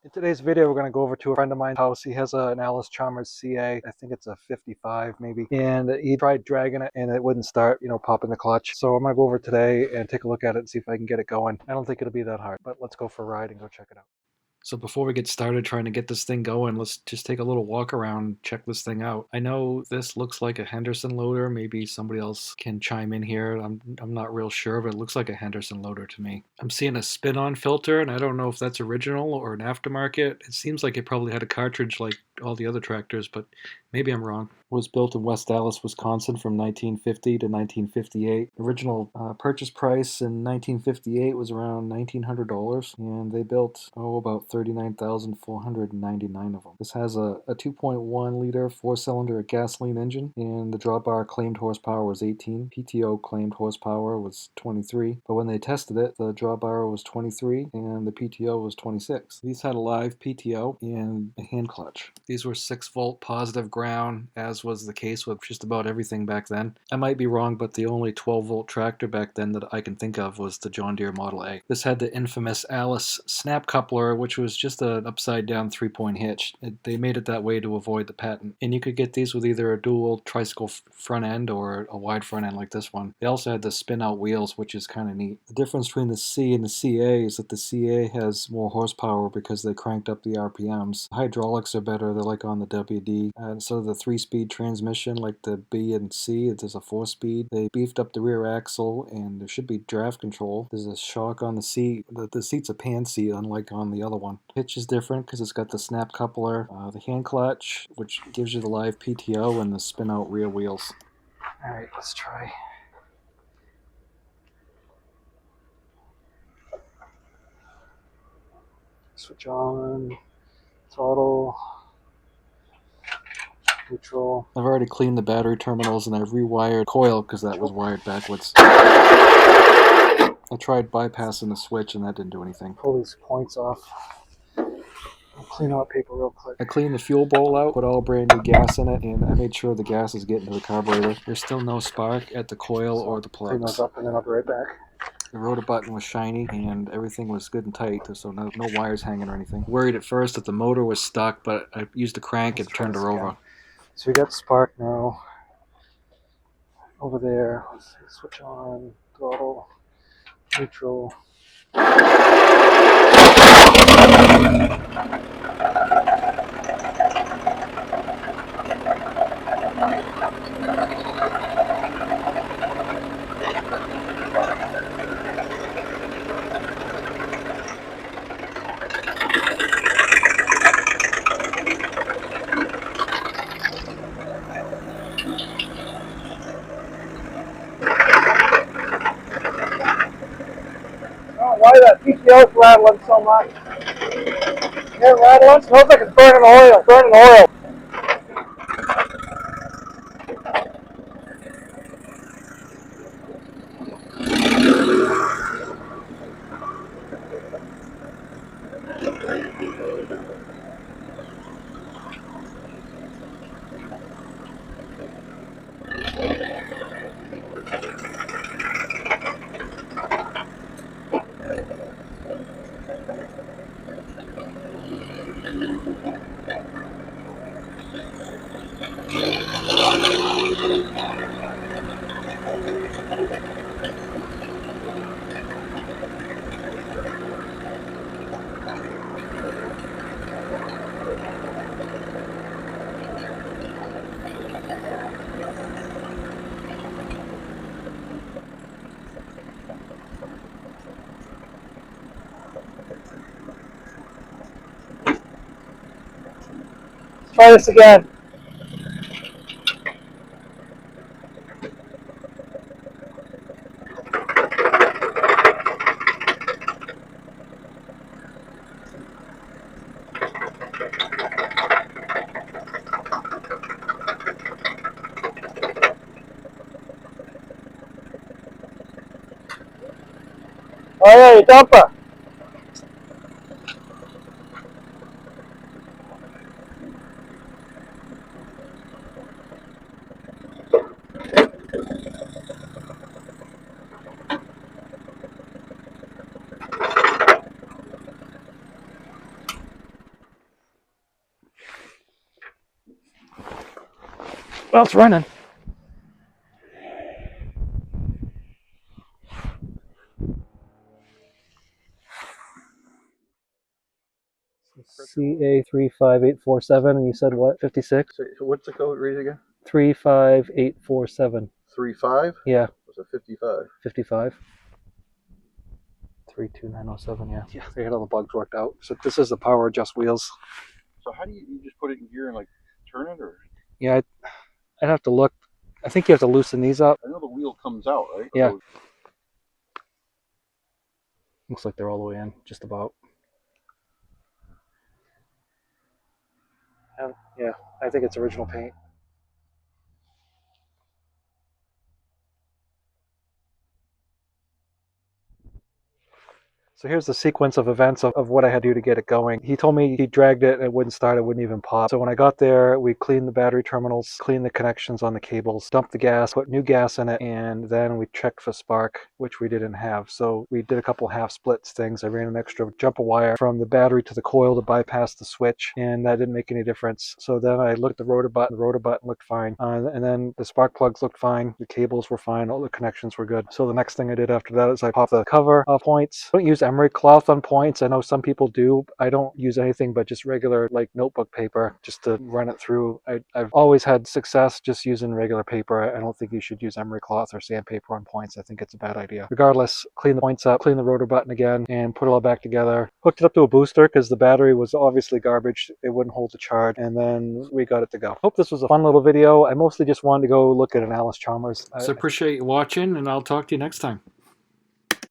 In today's video, we're going to go over to a friend of mine's house. He has an Allis Chalmers CA. I think it's a 55 maybe. And he tried dragging it and it wouldn't start, popping the clutch. So I'm going to go over today and take a look at it and see if I can get it going. I don't think it'll be that hard, but let's go for a ride and go check it out. So before we get started trying to get this thing going, let's just take a little walk around, check this thing out. I know this looks like a Henderson loader. Maybe somebody else can chime in here. I'm not real sure, but it looks like a Henderson loader to me. I'm seeing a spin-on filter, and I don't know if that's original or an aftermarket. It seems like it probably had a cartridge like all the other tractors, but maybe I'm wrong. It was built in West Allis, Wisconsin from 1950 to 1958. Original purchase price in 1958 was around $1,900, and they built, about 39,499 of them. This has a 2.1 liter 4-cylinder gasoline engine, and the drawbar claimed horsepower was 18. PTO claimed horsepower was 23, but when they tested it, the drawbar was 23 and the PTO was 26. These had a live PTO and a hand clutch. These were 6-volt positive ground, as was the case with just about everything back then. I might be wrong, but the only 12-volt tractor back then that I can think of was the John Deere Model A. This had the infamous Allis snap coupler, which was just an upside-down 3-point hitch. They made it that way to avoid the patent. And you could get these with either a dual tricycle front end or a wide front end like this one. They also had the spin-out wheels, which is kind of neat. The difference between the C and the CA is that the CA has more horsepower because they cranked up the RPMs. The hydraulics are better. They're like on the WD. And so the 3-speed transmission, like the B and C, there's a 4-speed. They beefed up the rear axle, and there should be draft control. There's a shock on the seat. The seat's a pan seat, unlike on the other one. Pitch is different because it's got the snap coupler, the hand clutch, which gives you the live PTO, and the spin-out rear wheels. All right, let's try. Switch on, throttle, neutral. I've already cleaned the battery terminals and I've rewired coil because that was wired backwards. I tried bypassing the switch and that didn't do anything. Pull these points off. I'll clean out paper real quick. I cleaned the fuel bowl out, put all brand new gas in it, and I made sure the gas is getting to the carburetor. There's still no spark at the coil or the plugs. Clean those up and then I'll be right back. The rotor button was shiny and everything was good and tight, so no wires hanging or anything. Worried at first that the motor was stuck, but I used the crank and turned her over. So we got spark now. Over there, let's switch on, throttle, neutral. Why that PTO's rattling so much? Yeah, rattling? Smells like it's burning oil. Burning oil. Try this again. Oh yeah, you dumper. Well, it's running. CA35847, and you said what? 56? So what's the code read again? 35847. 35? Yeah. Was it 55? 55. 32907. Yeah. Yeah. They had all the bugs worked out. So this is the power adjust wheels. So how do you just put it in gear and like turn it, or? Yeah, I'd have to look. I think you have to loosen these up. I know the wheel comes out, right? Yeah. So Looks like they're all the way in, just about. Yeah, I think it's original paint. So here's the sequence of events of what I had to do to get it going. He told me he dragged it and it wouldn't start, it wouldn't even pop. So when I got there, we cleaned the battery terminals, cleaned the connections on the cables, dumped the gas, put new gas in it, and then we checked for spark, which we didn't have. So we did a couple half splits things. I ran an extra jumper wire from the battery to the coil to bypass the switch, and that didn't make any difference. So then I looked at the rotor button looked fine. And then the spark plugs looked fine, the cables were fine, all the connections were good. So the next thing I did after that is I popped the cover off points. I don't use emery cloth on points. I know some people do. I don't use anything but just regular like notebook paper just to run it through. I've always had success just using regular paper. I don't think you should use emery cloth or sandpaper on points. I think it's a bad idea. Regardless, clean the points up, clean the rotor button again, and put it all back together. Hooked it up to a booster because the battery was obviously garbage. It wouldn't hold the charge, and then we got it to go. Hope this was a fun little video. I mostly just wanted to go look at an Allis Chalmers. So I appreciate you watching, and I'll talk to you next time.